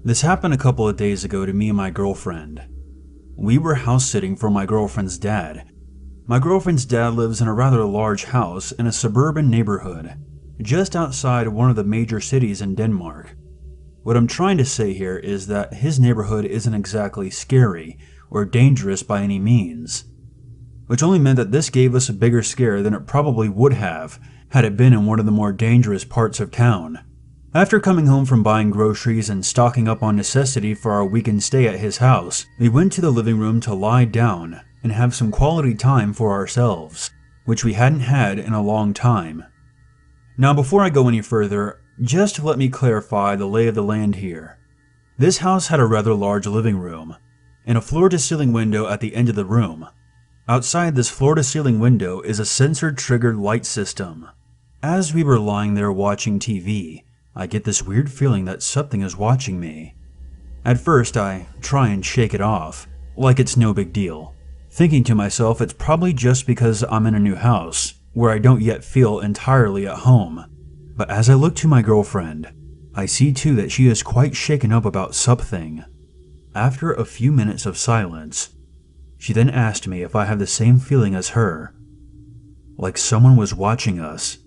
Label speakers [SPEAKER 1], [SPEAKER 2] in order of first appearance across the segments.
[SPEAKER 1] This happened a couple of days ago to me and my girlfriend. We were house sitting for my girlfriend's dad. My girlfriend's dad lives in a rather large house in a suburban neighborhood, just outside one of the major cities in Denmark. What I'm trying to say here is that his neighborhood isn't exactly scary or dangerous by any means, which only meant that this gave us a bigger scare than it probably would have had it been in one of the more dangerous parts of town. After coming home from buying groceries and stocking up on necessity for our weekend stay at his house, we went to the living room to lie down and have some quality time for ourselves, which we hadn't had in a long time. Now, before I go any further, just let me clarify the lay of the land here. This house had a rather large living room and a floor-to-ceiling window at the end of the room. Outside this floor-to-ceiling window is a sensor-triggered light system. As we were lying there watching TV, I get this weird feeling that something is watching me. At first, I try and shake it off, like it's no big deal, thinking to myself it's probably just because I'm in a new house, where I don't yet feel entirely at home. But as I look to my girlfriend, I see too that she is quite shaken up about something. After a few minutes of silence, she then asked me if I have the same feeling as her, like someone was watching us.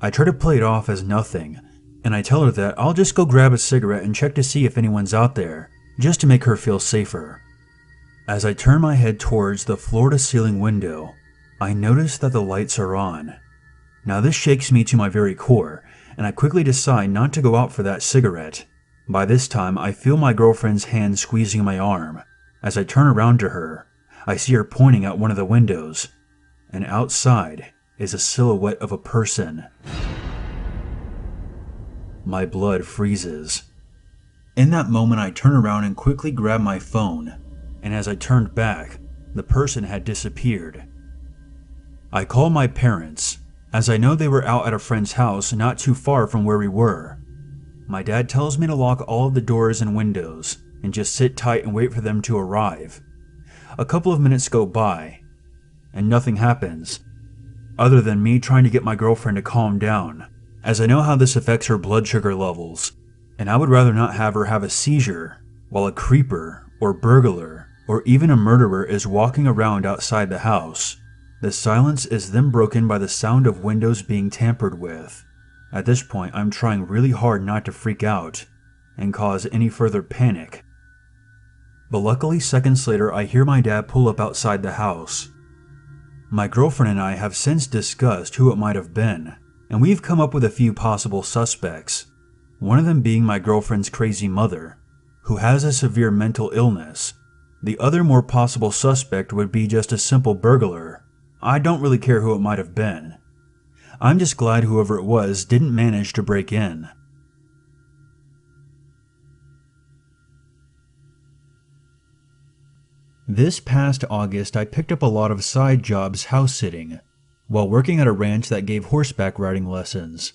[SPEAKER 1] I try to play it off as nothing, and I tell her that I'll just go grab a cigarette and check to see if anyone's out there, just to make her feel safer. As I turn my head towards the floor-to-ceiling window, I notice that the lights are on. Now this shakes me to my very core, and I quickly decide not to go out for that cigarette. By this time, I feel my girlfriend's hand squeezing my arm. As I turn around to her, I see her pointing out one of the windows, and outside is a silhouette of a person. My blood freezes. In that moment, I turn around and quickly grab my phone, and as I turned back, the person had disappeared. I call my parents, as I know they were out at a friend's house not too far from where we were. My dad tells me to lock all of the doors and windows, and just sit tight and wait for them to arrive. A couple of minutes go by, and nothing happens, other than me trying to get my girlfriend to calm down, as I know how this affects her blood sugar levels, and I would rather not have her have a seizure while a creeper or burglar or even a murderer is walking around outside the house. The silence is then broken by the sound of windows being tampered with. At this point, I'm trying really hard not to freak out and cause any further panic. But luckily, seconds later, I hear my dad pull up outside the house. My girlfriend and I have since discussed who it might have been, and we've come up with a few possible suspects, one of them being my girlfriend's crazy mother, who has a severe mental illness. The other more possible suspect would be just a simple burglar. I don't really care who it might have been. I'm just glad whoever it was didn't manage to break in. This past August, I picked up a lot of side jobs house sitting, while working at a ranch that gave horseback riding lessons.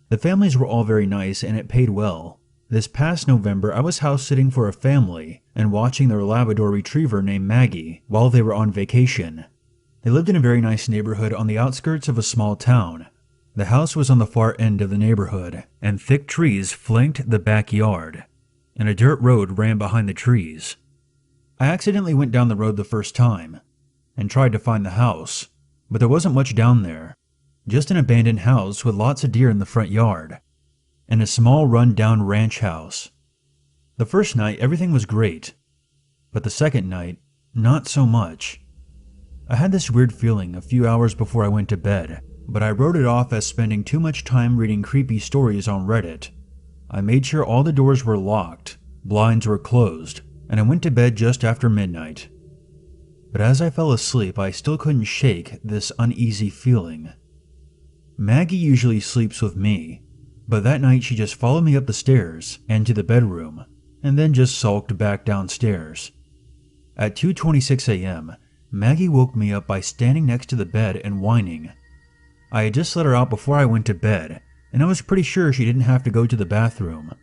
[SPEAKER 1] The families were all very nice and it paid well. This past November, I was house sitting for a family and watching their Labrador retriever named Maggie while they were on vacation. They lived in a very nice neighborhood on the outskirts of a small town. The house was on the far end of the neighborhood, and thick trees flanked the backyard, and a dirt road ran behind the trees. I accidentally went down the road the first time, and tried to find the house, but there wasn't much down there. Just an abandoned house with lots of deer in the front yard, and a small run-down ranch house. The first night, everything was great, but the second night, not so much. I had this weird feeling a few hours before I went to bed, but I wrote it off as spending too much time reading creepy stories on Reddit. I made sure all the doors were locked, blinds were closed, and I went to bed just after midnight. But as I fell asleep, I still couldn't shake this uneasy feeling. Maggie usually sleeps with me, but that night she just followed me up the stairs and to the bedroom, and then just sulked back downstairs. At 2:26 a.m., Maggie woke me up by standing next to the bed and whining. I had just let her out before I went to bed, and I was pretty sure she didn't have to go to the bathroom.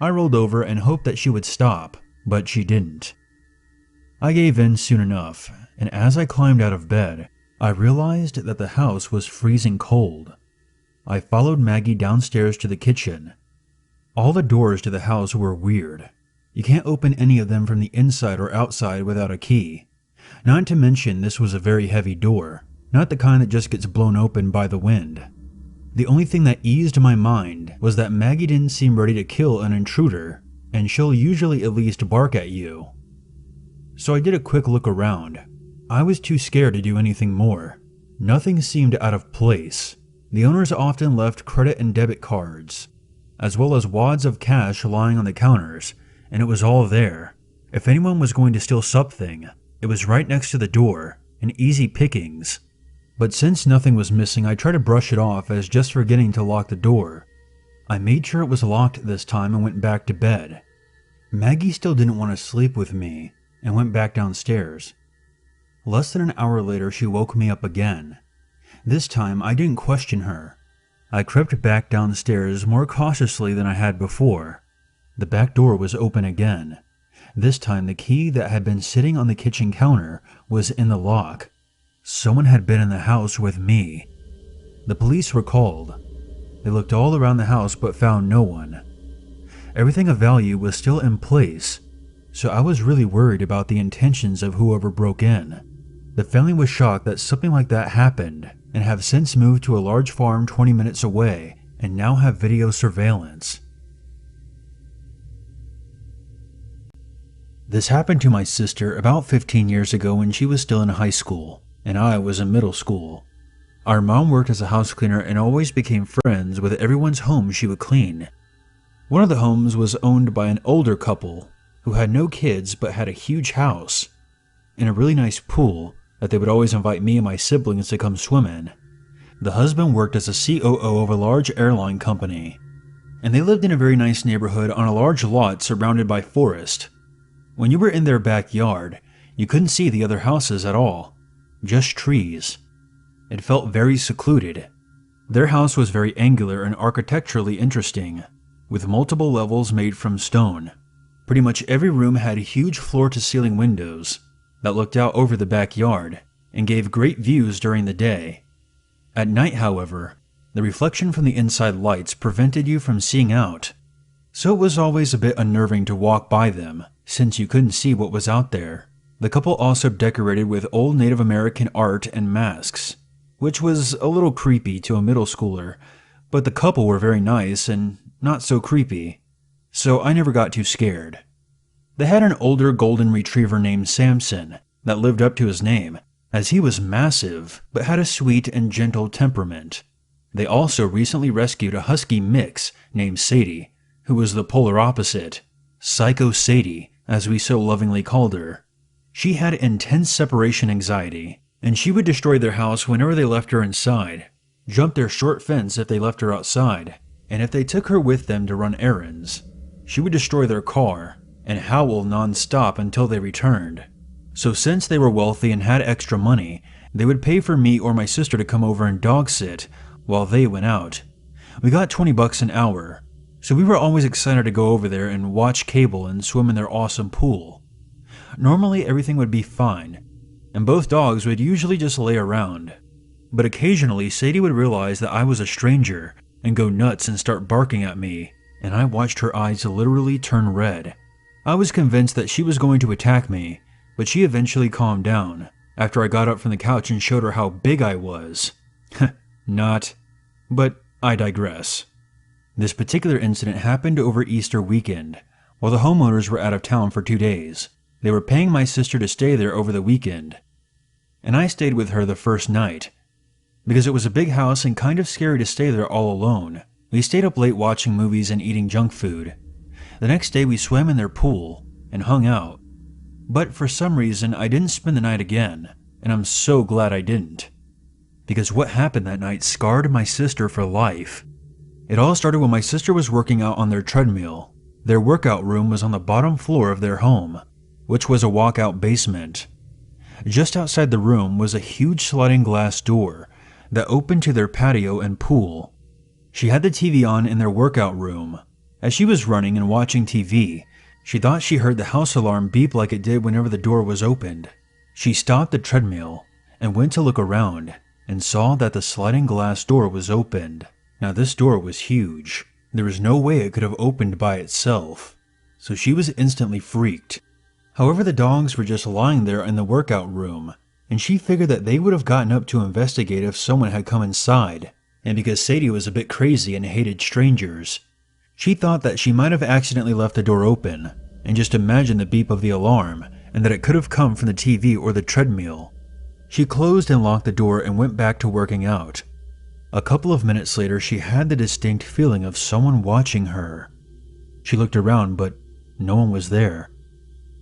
[SPEAKER 1] I rolled over and hoped that she would stop, but she didn't. I gave in soon enough, and as I climbed out of bed, I realized that the house was freezing cold. I followed Maggie downstairs to the kitchen. All the doors to the house were weird. You can't open any of them from the inside or outside without a key. Not to mention this was a very heavy door, not the kind that just gets blown open by the wind. The only thing that eased my mind was that Maggie didn't seem ready to kill an intruder, and she'll usually at least bark at you. So I did a quick look around. I was too scared to do anything more. Nothing seemed out of place. The owners often left credit and debit cards, as well as wads of cash lying on the counters, and it was all there. If anyone was going to steal something, it was right next to the door, and easy pickings. But since nothing was missing, I tried to brush it off as just forgetting to lock the door. I made sure it was locked this time and went back to bed. Maggie still didn't want to sleep with me, and went back downstairs. Less than an hour later, she woke me up again. This time, I didn't question her. I crept back downstairs more cautiously than I had before. The back door was open again. This time, the key that had been sitting on the kitchen counter was in the lock. Someone had been in the house with me. The police were called. They looked all around the house but found no one. Everything of value was still in place, so I was really worried about the intentions of whoever broke in. The family was shocked that something like that happened and have since moved to a large farm 20 minutes away and now have video surveillance. This happened to my sister about 15 years ago when she was still in high school, and I was in middle school. Our mom worked as a house cleaner and always became friends with everyone's home she would clean. One of the homes was owned by an older couple who had no kids but had a huge house and a really nice pool that they would always invite me and my siblings to come swim in. The husband worked as a COO of a large airline company, and they lived in a very nice neighborhood on a large lot surrounded by forest. When you were in their backyard, you couldn't see the other houses at all, just trees. It felt very secluded. Their house was very angular and architecturally interesting, with multiple levels made from stone. Pretty much every room had huge floor-to-ceiling windows that looked out over the backyard and gave great views during the day. At night, however, the reflection from the inside lights prevented you from seeing out, so it was always a bit unnerving to walk by them since you couldn't see what was out there. The couple also decorated with old Native American art and masks, which was a little creepy to a middle schooler, but the couple were very nice and not so creepy, so I never got too scared. They had an older golden retriever named Samson that lived up to his name, as he was massive but had a sweet and gentle temperament. They also recently rescued a husky mix named Sadie, who was the polar opposite, Psycho Sadie, as we so lovingly called her. She had intense separation anxiety, and she would destroy their house whenever they left her inside, jump their short fence if they left her outside, and if they took her with them to run errands, she would destroy their car and howl non-stop until they returned. So since they were wealthy and had extra money, they would pay for me or my sister to come over and dog sit while they went out. We got $20 an hour, so we were always excited to go over there and watch cable and swim in their awesome pool. Normally everything would be fine, and both dogs would usually just lay around. But occasionally Sadie would realize that I was a stranger and go nuts and start barking at me, and I watched her eyes literally turn red. I was convinced that she was going to attack me, but she eventually calmed down after I got up from the couch and showed her how big I was. Not, but I digress. This particular incident happened over Easter weekend, while the homeowners were out of town for 2 days. They were paying my sister to stay there over the weekend, and I stayed with her the first night. Because it was a big house and kind of scary to stay there all alone, we stayed up late watching movies and eating junk food. The next day we swam in their pool and hung out. But for some reason I didn't spend the night again, and I'm so glad I didn't. Because what happened that night scarred my sister for life. It all started when my sister was working out on their treadmill. Their workout room was on the bottom floor of their home, which was a walkout basement. Just outside the room was a huge sliding glass door that opened to their patio and pool. She had the TV on in their workout room. As she was running and watching TV, she thought she heard the house alarm beep like it did whenever the door was opened. She stopped the treadmill and went to look around and saw that the sliding glass door was opened. Now this door was huge. There was no way it could have opened by itself, so she was instantly freaked. However, the dogs were just lying there in the workout room, and she figured that they would have gotten up to investigate if someone had come inside, and because Sadie was a bit crazy and hated strangers, she thought that she might have accidentally left the door open, and just imagined the beep of the alarm, and that it could have come from the TV or the treadmill. She closed and locked the door and went back to working out. A couple of minutes later, she had the distinct feeling of someone watching her. She looked around, but no one was there.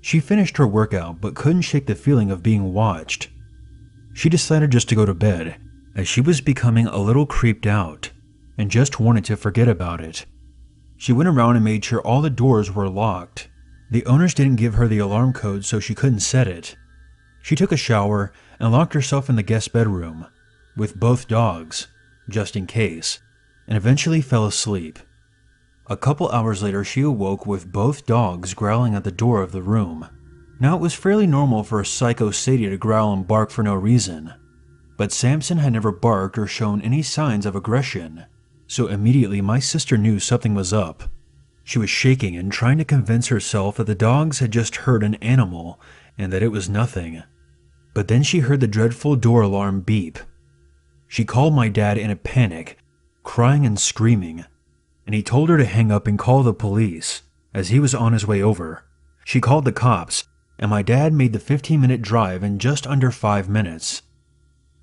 [SPEAKER 1] She finished her workout, but couldn't shake the feeling of being watched. She decided just to go to bed, as she was becoming a little creeped out, and just wanted to forget about it. She went around and made sure all the doors were locked. The owners didn't give her the alarm code, so she couldn't set it. She took a shower and locked herself in the guest bedroom, with both dogs, just in case, and eventually fell asleep. A couple hours later, she awoke with both dogs growling at the door of the room. Now, it was fairly normal for a psycho Sadie to growl and bark for no reason, but Samson had never barked or shown any signs of aggression, so immediately my sister knew something was up. She was shaking and trying to convince herself that the dogs had just heard an animal and that it was nothing. But then she heard the dreadful door alarm beep. She called my dad in a panic, crying and screaming, and he told her to hang up and call the police, as he was on his way over. She called the cops, and my dad made the 15-minute drive in just under 5 minutes.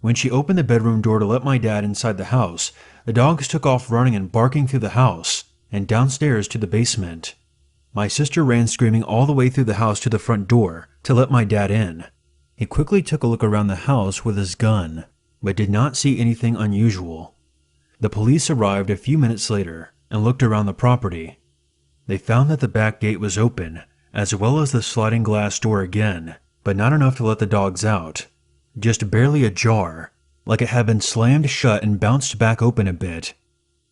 [SPEAKER 1] When she opened the bedroom door to let my dad inside the house, the dogs took off running and barking through the house and downstairs to the basement. My sister ran screaming all the way through the house to the front door to let my dad in. He quickly took a look around the house with his gun, but did not see anything unusual. The police arrived a few minutes later and looked around the property. They found that the back gate was open, as well as the sliding glass door again, but not enough to let the dogs out. Just barely ajar, like it had been slammed shut and bounced back open a bit.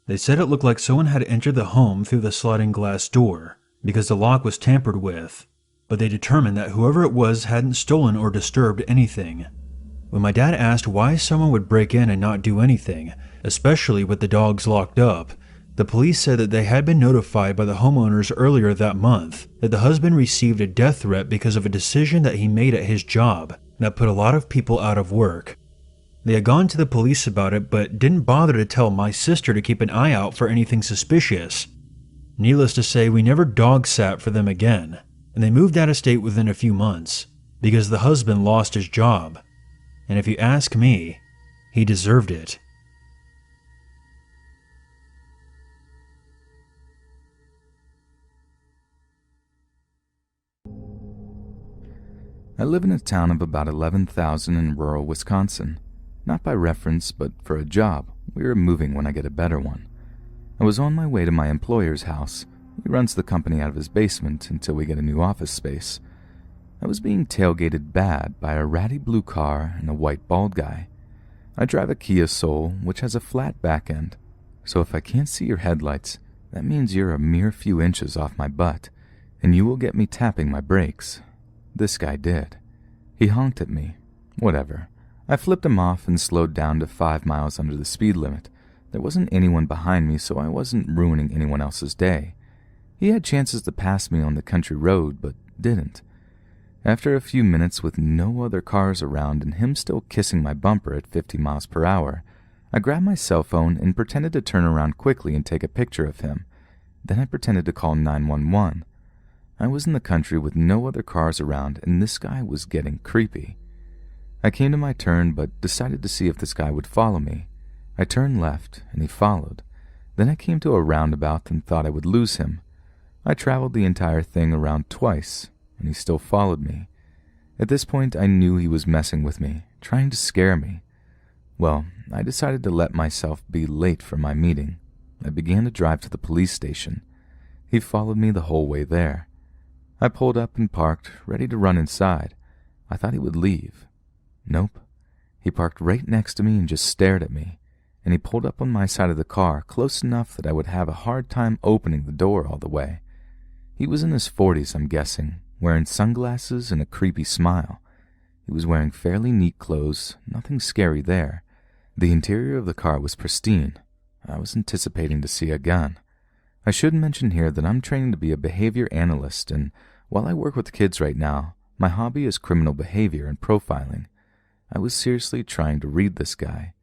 [SPEAKER 1] They said it looked like someone had entered the home through the sliding glass door, because the lock was tampered with, but they determined that whoever it was hadn't stolen or disturbed anything. When my dad asked why someone would break in and not do anything, especially with the dogs locked up, the police said that they had been notified by the homeowners earlier that month that the husband received a death threat because of a decision that he made at his job that put a lot of people out of work. They had gone to the police about it, but didn't bother to tell my sister to keep an eye out for anything suspicious. Needless to say, we never dog sat for them again, and they moved out of state within a few months because the husband lost his job. And if you ask me, he deserved it.
[SPEAKER 2] I live in a town of about 11,000 in rural Wisconsin. Not by reference, but for a job. We are moving when I get a better one. I was on my way to my employer's house. He runs the company out of his basement until we get a new office space. I was being tailgated bad by a ratty blue car and a white bald guy. I drive a Kia Soul, which has a flat back end, so if I can't see your headlights, that means you're a mere few inches off my butt, and you will get me tapping my brakes. This guy did. He honked at me. Whatever. I flipped him off and slowed down to 5 miles under the speed limit. There wasn't anyone behind me, so I wasn't ruining anyone else's day. He had chances to pass me on the country road, but didn't. After a few minutes with no other cars around and him still kissing my bumper at 50 miles per hour, I grabbed my cell phone and pretended to turn around quickly and take a picture of him. Then I pretended to call 911. I was in the country with no other cars around, and this guy was getting creepy. I came to my turn, but decided to see if this guy would follow me. I turned left, and he followed. Then I came to a roundabout and thought I would lose him. I traveled the entire thing around twice, and he still followed me. At this point, I knew he was messing with me, trying to scare me. Well, I decided to let myself be late for my meeting. I began to drive to the police station. He followed me the whole way there. I pulled up and parked, ready to run inside. I thought he would leave. Nope. He parked right next to me and just stared at me, and he pulled up on my side of the car close enough that I would have a hard time opening the door all the way. He was in his 40s, I'm guessing, wearing sunglasses and a creepy smile. He was wearing fairly neat clothes, nothing scary there. The interior of the car was pristine. I was anticipating to see a gun. I should mention here that I'm training to be a behavior analyst, and while I work with kids right now, my hobby is criminal behavior and profiling. I was seriously trying to read this guy.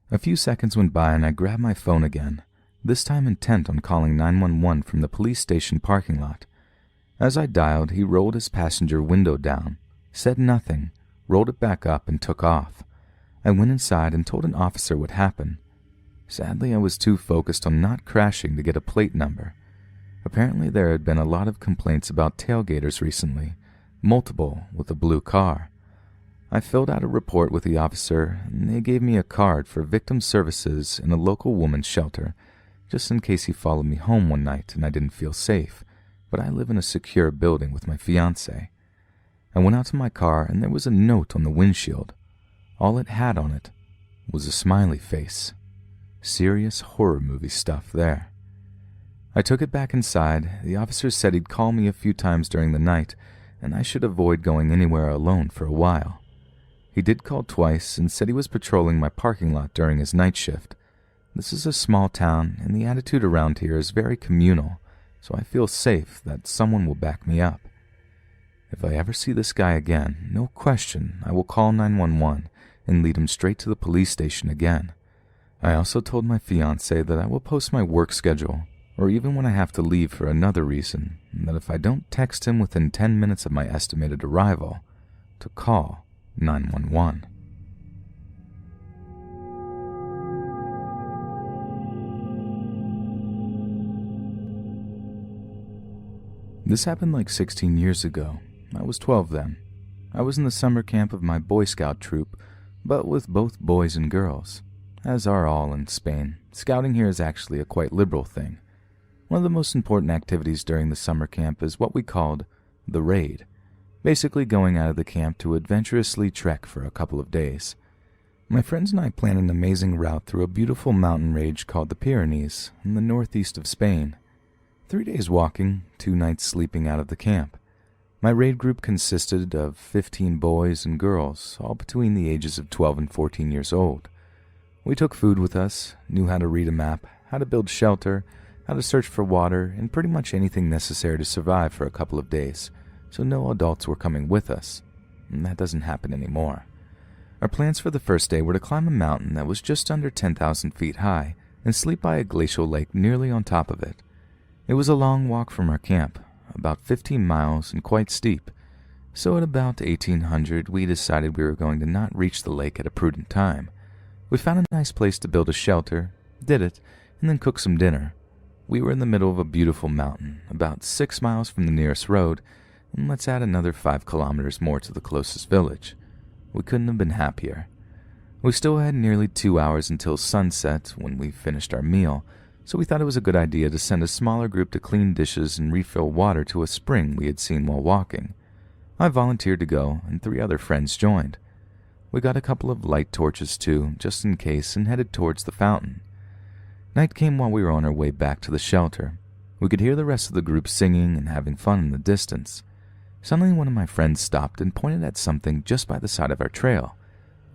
[SPEAKER 2] A few seconds went by and I grabbed my phone again, this time intent on calling 911 from the police station parking lot. As I dialed, he rolled his passenger window down, said nothing, rolled it back up, and took off. I went inside and told an officer what happened. Sadly, I was too focused on not crashing to get a plate number. Apparently, there had been a lot of complaints about tailgaters recently, multiple with a blue car. I filled out a report with the officer, and they gave me a card for victim services in a local woman's shelter, just in case he followed me home one night and I didn't feel safe, but I live in a secure building with my fiancé. I went out to my car and there was a note on the windshield. All it had on it was a smiley face. Serious horror movie stuff there. I took it back inside. The officer said he'd call me a few times during the night, and I should avoid going anywhere alone for a while. He did call twice and said he was patrolling my parking lot during his night shift. This is a small town, and the attitude around here is very communal, so I feel safe that someone will back me up. If I ever see this guy again, no question, I will call 911 and lead him straight to the police station again. I also told my fiancé that I will post my work schedule, or even when I have to leave for another reason, and that if I don't text him within 10 minutes of my estimated arrival, to call 911. This happened like 16 years ago. I was 12 then. I was in the summer camp of my Boy Scout troop, but with both boys and girls. As are all in Spain, scouting here is actually a quite liberal thing. One of the most important activities during the summer camp is what we called the raid, basically going out of the camp to adventurously trek for a couple of days. My friends and I planned an amazing route through a beautiful mountain range called the Pyrenees in the northeast of Spain. 3 days walking, 2 nights sleeping out of the camp. My raid group consisted of 15 boys and girls, all between the ages of 12 and 14 years old. We took food with us, knew how to read a map, how to build shelter, how to search for water, and pretty much anything necessary to survive for a couple of days, so no adults were coming with us, and that doesn't happen anymore. Our plans for the first day were to climb a mountain that was just under 10,000 feet high and sleep by a glacial lake nearly on top of it. It was a long walk from our camp, about 15 miles and quite steep, so at about 1800 we decided we were going to not reach the lake at a prudent time. We found a nice place to build a shelter, did it, and then cooked some dinner. We were in the middle of a beautiful mountain, about 6 miles from the nearest road, and let's add another 5 kilometers more to the closest village. We couldn't have been happier. We still had nearly 2 hours until sunset when we finished our meal, so we thought it was a good idea to send a smaller group to clean dishes and refill water to a spring we had seen while walking. I volunteered to go, and 3 other friends joined. We got a couple of light torches too, just in case, and headed towards the fountain. Night came while we were on our way back to the shelter. We could hear the rest of the group singing and having fun in the distance. Suddenly one of my friends stopped and pointed at something just by the side of our trail.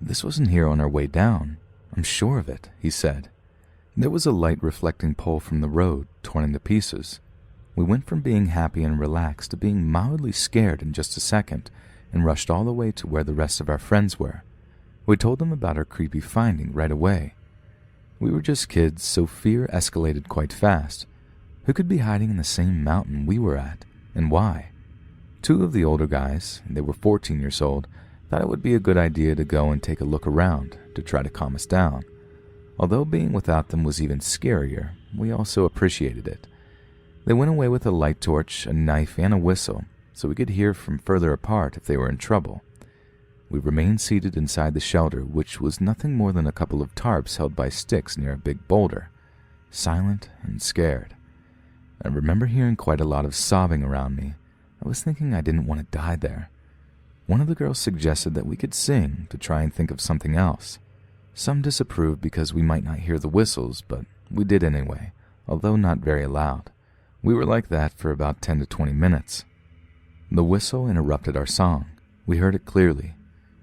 [SPEAKER 2] "This wasn't here on our way down. I'm sure of it," he said. There was a light reflecting pole from the road, torn into pieces. We went from being happy and relaxed to being mildly scared in just a second, and rushed all the way to where the rest of our friends were. We told them about our creepy finding right away. We were just kids, so fear escalated quite fast. Who could be hiding in the same mountain we were at, and why? 2 of the older guys, they were 14 years old, thought it would be a good idea to go and take a look around to try to calm us down. Although being without them was even scarier, we also appreciated it. They went away with a light torch, a knife, and a whistle, so we could hear from further apart if they were in trouble. We remained seated inside the shelter, which was nothing more than a couple of tarps held by sticks near a big boulder, silent and scared. I remember hearing quite a lot of sobbing around me. I was thinking I didn't want to die there. One of the girls suggested that we could sing to try and think of something else. Some disapproved because we might not hear the whistles, but we did anyway, although not very loud. We were like that for about 10 to 20 minutes. The whistle interrupted our song. We heard it clearly.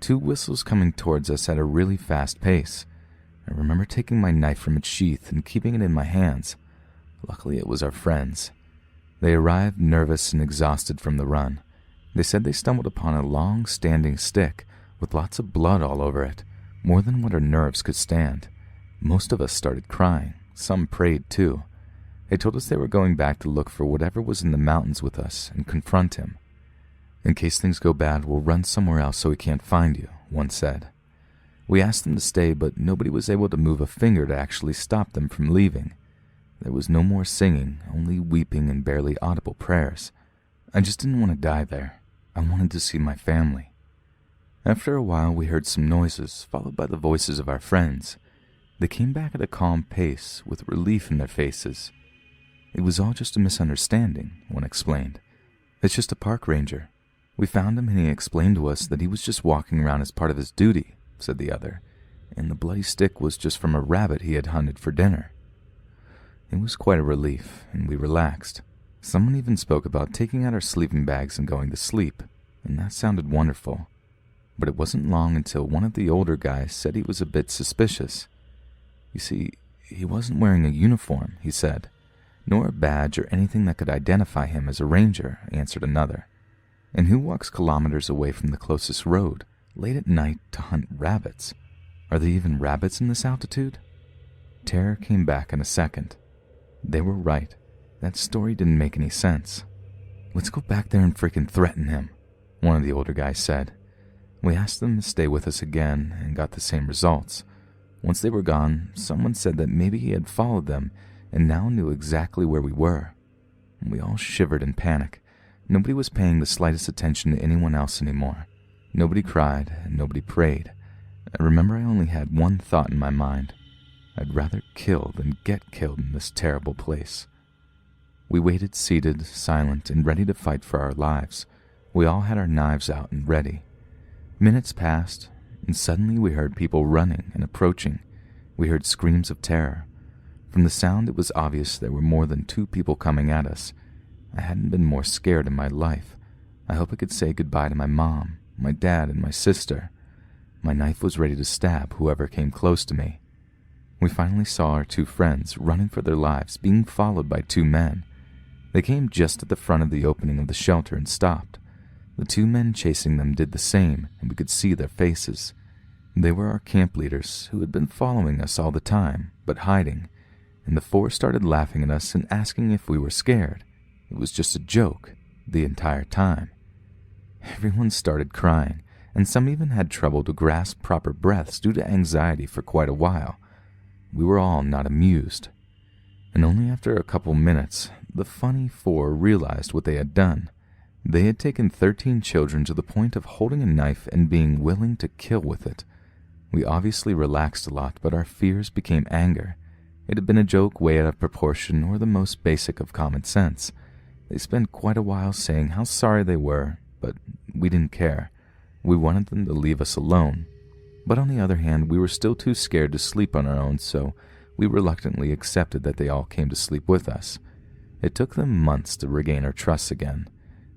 [SPEAKER 2] 2 whistles coming towards us at a really fast pace. I remember taking my knife from its sheath and keeping it in my hands. Luckily, it was our friends. They arrived nervous and exhausted from the run. They said they stumbled upon a long standing stick with lots of blood all over it, more than what our nerves could stand. Most of us started crying. Some prayed too. They told us they were going back to look for whatever was in the mountains with us and confront him. In case things go bad, we'll run somewhere else so he can't find you, one said. We asked them to stay, but nobody was able to move a finger to actually stop them from leaving. There was no more singing, only weeping and barely audible prayers. I just didn't want to die there. I wanted to see my family. After a while, we heard some noises, followed by the voices of our friends. They came back at a calm pace, with relief in their faces. It was all just a misunderstanding, one explained. It's just a park ranger. We found him and he explained to us that he was just walking around as part of his duty, said the other, and the bloody stick was just from a rabbit he had hunted for dinner. It was quite a relief, and we relaxed. Someone even spoke about taking out our sleeping bags and going to sleep, and that sounded wonderful. But it wasn't long until one of the older guys said he was a bit suspicious. You see, he wasn't wearing a uniform, he said, nor a badge or anything that could identify him as a ranger, answered another. And who walks kilometers away from the closest road, late at night, to hunt rabbits? Are there even rabbits in this altitude? Terror came back in a second. They were right. That story didn't make any sense. Let's go back there and freaking threaten him, one of the older guys said. We asked them to stay with us again and got the same results. Once they were gone, someone said that maybe he had followed them and now knew exactly where we were. We all shivered in panic. Nobody was paying the slightest attention to anyone else anymore. Nobody cried and nobody prayed. I remember I only had one thought in my mind. I'd rather kill than get killed in this terrible place. We waited seated, silent, and ready to fight for our lives. We all had our knives out and ready. Minutes passed, and suddenly we heard people running and approaching. We heard screams of terror. From the sound, it was obvious there were more than 2 people coming at us. I hadn't been more scared in my life. I hope I could say goodbye to my mom, my dad, and my sister. My knife was ready to stab whoever came close to me. We finally saw our 2 friends running for their lives, being followed by 2 men. They came just at the front of the opening of the shelter and stopped. The 2 men chasing them did the same, and we could see their faces. They were our camp leaders, who had been following us all the time, but hiding, and the 4 started laughing at us and asking if we were scared. It was just a joke, the entire time. Everyone started crying, and some even had trouble to grasp proper breaths due to anxiety for quite a while. We were all not amused. And only after a couple minutes, the funny 4 realized what they had done. They had taken 13 children to the point of holding a knife and being willing to kill with it. We obviously relaxed a lot, but our fears became anger. It had been a joke way out of proportion or the most basic of common sense. They spent quite a while saying how sorry they were, but we didn't care. We wanted them to leave us alone. But on the other hand, we were still too scared to sleep on our own, so we reluctantly accepted that they all came to sleep with us. It took them months to regain our trust again.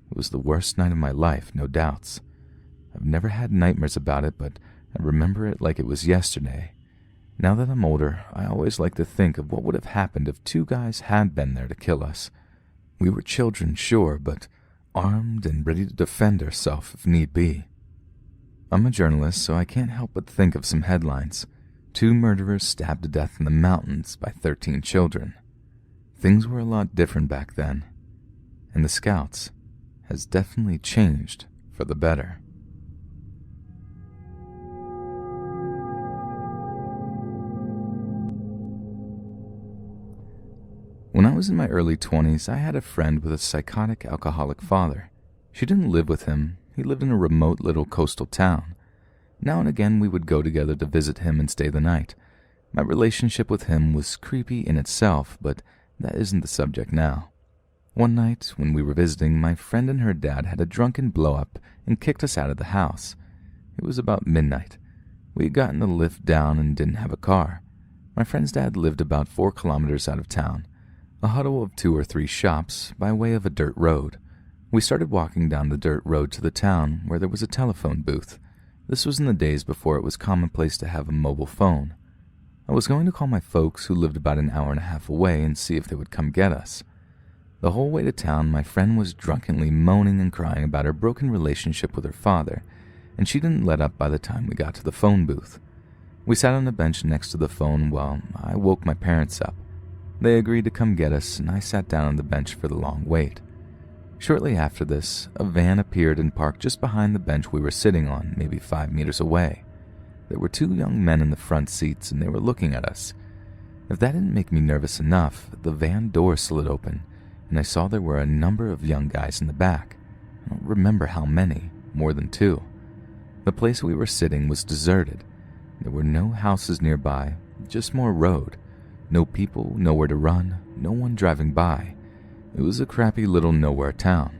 [SPEAKER 2] It was the worst night of my life, no doubts. I've never had nightmares about it, but I remember it like it was yesterday. Now that I'm older, I always like to think of what would have happened if 2 guys had been there to kill us. We were children, sure, but armed and ready to defend ourselves if need be. I'm a journalist, so I can't help but think of some headlines. 2 murderers stabbed to death in the mountains by 13 children. Things were a lot different back then, and the Scouts has definitely changed for the better. When I was in my early 20s, I had a friend with a psychotic alcoholic father. She didn't live with him. He lived in a remote little coastal town. Now and again we would go together to visit him and stay the night. My relationship with him was creepy in itself, but that isn't the subject now. One night, when we were visiting, my friend and her dad had a drunken blow-up and kicked us out of the house. It was about midnight. We had gotten the lift down and didn't have a car. My friend's dad lived about 4 kilometers out of town, a huddle of 2 or 3 shops by way of a dirt road. We started walking down the dirt road to the town where there was a telephone booth. This was in the days before it was commonplace to have a mobile phone. I was going to call my folks who lived about an hour and a half away and see if they would come get us. The whole way to town, my friend was drunkenly moaning and crying about her broken relationship with her father, and she didn't let up by the time we got to the phone booth. We sat on a bench next to the phone while I woke my parents up. They agreed to come get us, and I sat down on the bench for the long wait. Shortly after this, a van appeared and parked just behind the bench we were sitting on, maybe 5 meters away. There were 2 young men in the front seats, and they were looking at us. If that didn't make me nervous enough, the van door slid open, and I saw there were a number of young guys in the back. I don't remember how many, more than 2. The place we were sitting was deserted. There were no houses nearby, just more road. No people, nowhere to run, no one driving by. It was a crappy little nowhere town.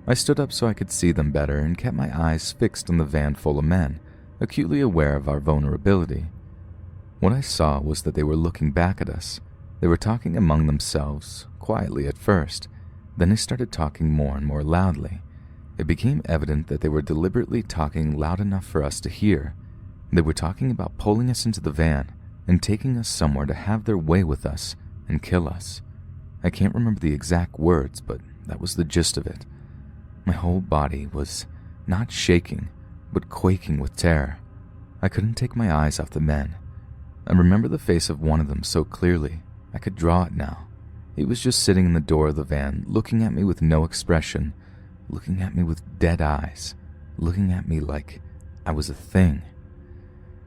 [SPEAKER 2] I stood up so I could see them better and kept my eyes fixed on the van full of men, acutely aware of our vulnerability. What I saw was that they were looking back at us. They were talking among themselves, quietly at first. Then they started talking more and more loudly. It became evident that they were deliberately talking loud enough for us to hear. They were talking about pulling us into the van and taking us somewhere to have their way with us and kill us. I can't remember the exact words, but that was the gist of it. My whole body was not shaking, but quaking with terror. I couldn't take my eyes off the men. I remember the face of one of them so clearly. I could draw it now. He was just sitting in the door of the van, looking at me with no expression, looking at me with dead eyes, looking at me like I was a thing.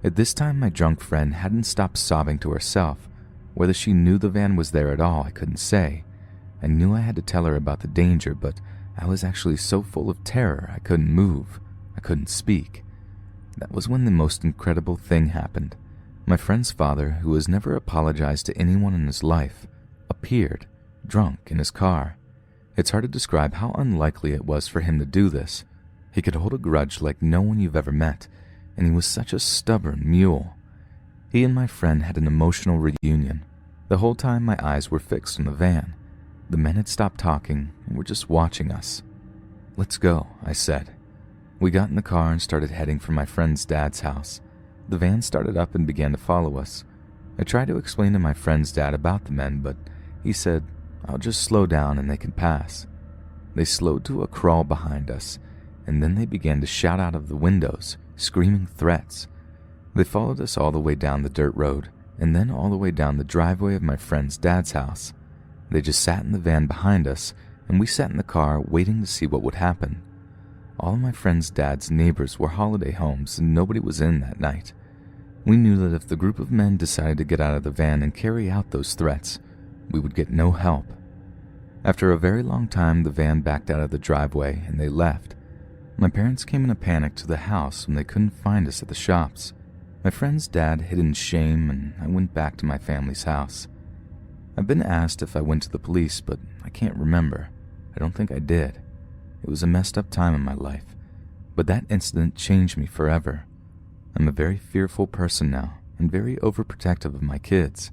[SPEAKER 2] At this time, my drunk friend hadn't stopped sobbing to herself. Whether she knew the van was there at all, I couldn't say. I knew I had to tell her about the danger, but I was actually so full of terror I couldn't move. I couldn't speak. That was when the most incredible thing happened. My friend's father, who has never apologized to anyone in his life, appeared, drunk, in his car. It's hard to describe how unlikely it was for him to do this. He could hold a grudge like no one you've ever met, and he was such a stubborn mule. He and my friend had an emotional reunion. The whole time my eyes were fixed on the van. The men had stopped talking and were just watching us. "Let's go," I said. We got in the car and started heading for my friend's dad's house. The van started up and began to follow us. I tried to explain to my friend's dad about the men, but he said, "I'll just slow down and they can pass." They slowed to a crawl behind us, and then they began to shout out of the windows, screaming threats. They followed us all the way down the dirt road, and then all the way down the driveway of my friend's dad's house. They just sat in the van behind us, and we sat in the car waiting to see what would happen. All of my friend's dad's neighbors were holiday homes, and nobody was in that night. We knew that if the group of men decided to get out of the van and carry out those threats, we would get no help. After a very long time, the van backed out of the driveway, and they left. My parents came in a panic to the house when they couldn't find us at the shops. My friend's dad hid in shame, and I went back to my family's house. I've been asked if I went to the police, but I can't remember. I don't think I did. It was a messed up time in my life, but that incident changed me forever. I'm a very fearful person now, and very overprotective of my kids,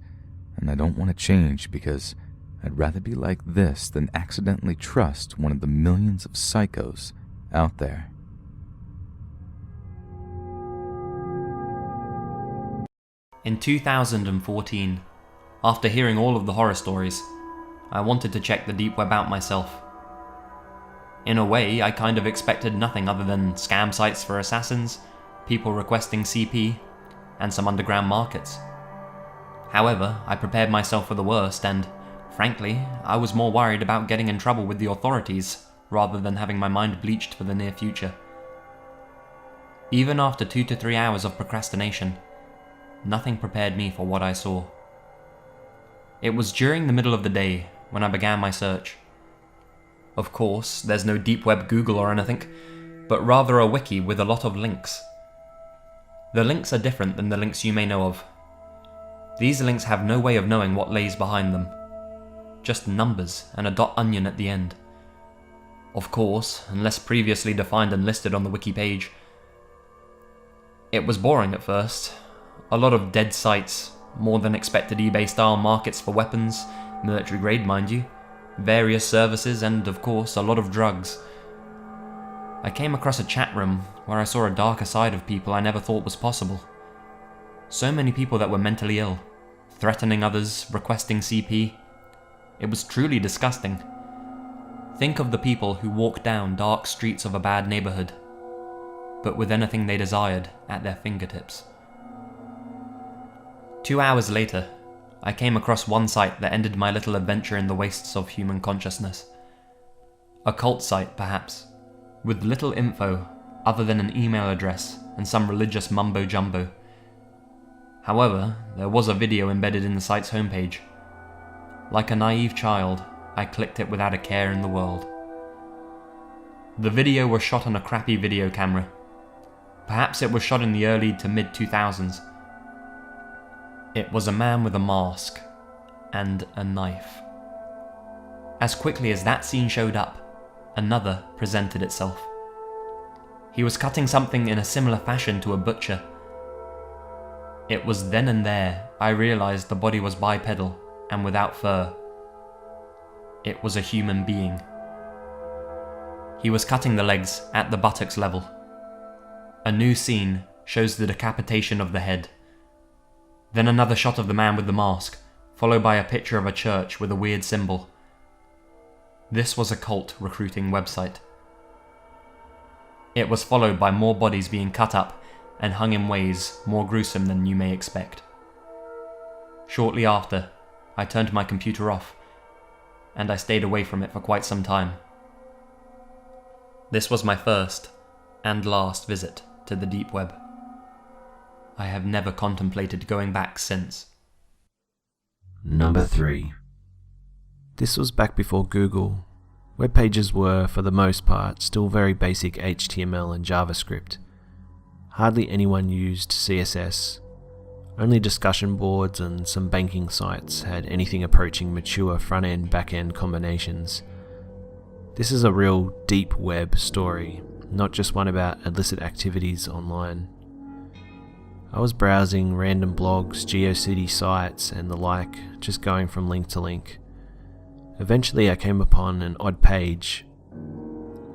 [SPEAKER 2] and I don't want to change because I'd rather be like this than accidentally trust one of the millions of psychos out there.
[SPEAKER 3] In 2014, after hearing all of the horror stories, I wanted to check the deep web out myself. In a way, I kind of expected nothing other than scam sites for assassins, people requesting CP, and some underground markets. However, I prepared myself for the worst, and frankly, I was more worried about getting in trouble with the authorities rather than having my mind bleached for the near future. Even after 2 to 3 hours of procrastination, nothing prepared me for what I saw. It was during the middle of the day when I began my search. Of course, there's no deep web Google or anything, but rather a wiki with a lot of links. The links are different than the links you may know of. These links have no way of knowing what lays behind them. Just numbers and a .onion at the end. Of course, unless previously defined and listed on the wiki page. It was boring at first. A lot of dead sites, more than expected eBay-style markets for weapons, military grade mind you, various services, and of course a lot of drugs. I came across a chat room where I saw a darker side of people I never thought was possible. So many people that were mentally ill, threatening others, requesting CP. It was truly disgusting. Think of the people who walk down dark streets of a bad neighborhood, but with anything they desired at their fingertips. 2 hours later, I came across one site that ended my little adventure in the wastes of human consciousness. A cult site, perhaps, with little info other than an email address and some religious mumbo-jumbo. However, there was a video embedded in the site's homepage. Like a naive child, I clicked it without a care in the world. The video was shot on a crappy video camera. Perhaps it was shot in the early to mid-2000s. It was a man with a mask and a knife. As quickly as that scene showed up, another presented itself. He was cutting something in a similar fashion to a butcher. It was then and there I realized the body was bipedal and without fur. It was a human being. He was cutting the legs at the buttocks level. A new scene shows the decapitation of the head. Then another shot of the man with the mask, followed by a picture of a church with a weird symbol. This was a cult recruiting website. It was followed by more bodies being cut up and hung in ways more gruesome than you may expect. Shortly after, I turned my computer off, and I stayed away from it for quite some time. This was my first and last visit to the deep web. I have never contemplated going back since.
[SPEAKER 4] Number 3. This was back before Google. Web pages were, for the most part, still very basic HTML and JavaScript. Hardly anyone used CSS. Only discussion boards and some banking sites had anything approaching mature front-end, back-end combinations. This is a real deep web story, not just one about illicit activities online. I was browsing random blogs, GeoCity sites and the like, just going from link to link. Eventually I came upon an odd page.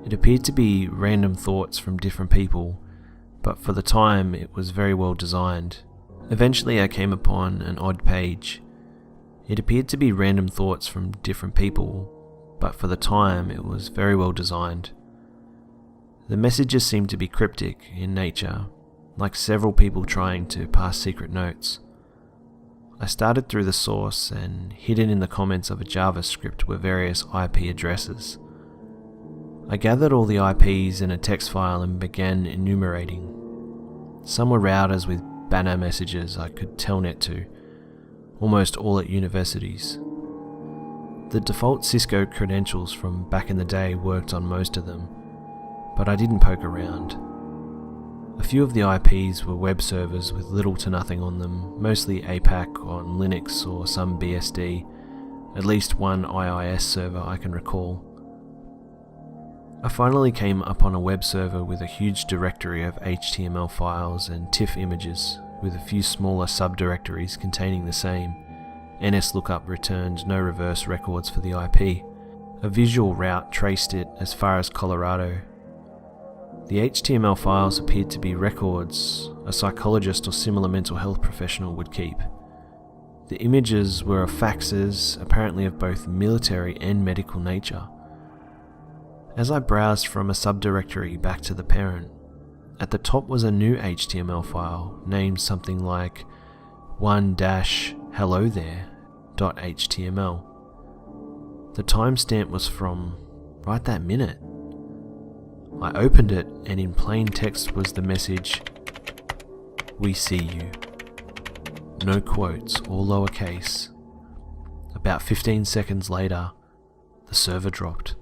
[SPEAKER 4] It appeared to be random thoughts from different people, but for the time it was very well designed. Eventually I came upon an odd page. It appeared to be random thoughts from different people, but for the time it was very well designed. The messages seemed to be cryptic in nature, like several people trying to pass secret notes. I started through the source, and hidden in the comments of a JavaScript were various IP addresses. I gathered all the IPs in a text file and began enumerating. Some were routers with banner messages I could telnet to, almost all at universities. The default Cisco credentials from back in the day worked on most of them, but I didn't poke around. A few of the IPs were web servers with little to nothing on them, mostly APAC on Linux or some BSD, at least one IIS server I can recall. I finally came upon a web server with a huge directory of HTML files and TIFF images, with a few smaller subdirectories containing the same. NSLOOKUP returned no reverse records for the IP. A visual route traced it as far as Colorado. The HTML files appeared to be records a psychologist or similar mental health professional would keep. The images were of faxes, apparently of both military and medical nature. As I browsed from a subdirectory back to the parent, at the top was a new HTML file named something like 1-hello there.html. The timestamp was from right that minute. I opened it, and in plain text was the message, "We see you." No quotes, all lowercase. About 15 seconds later, the server dropped.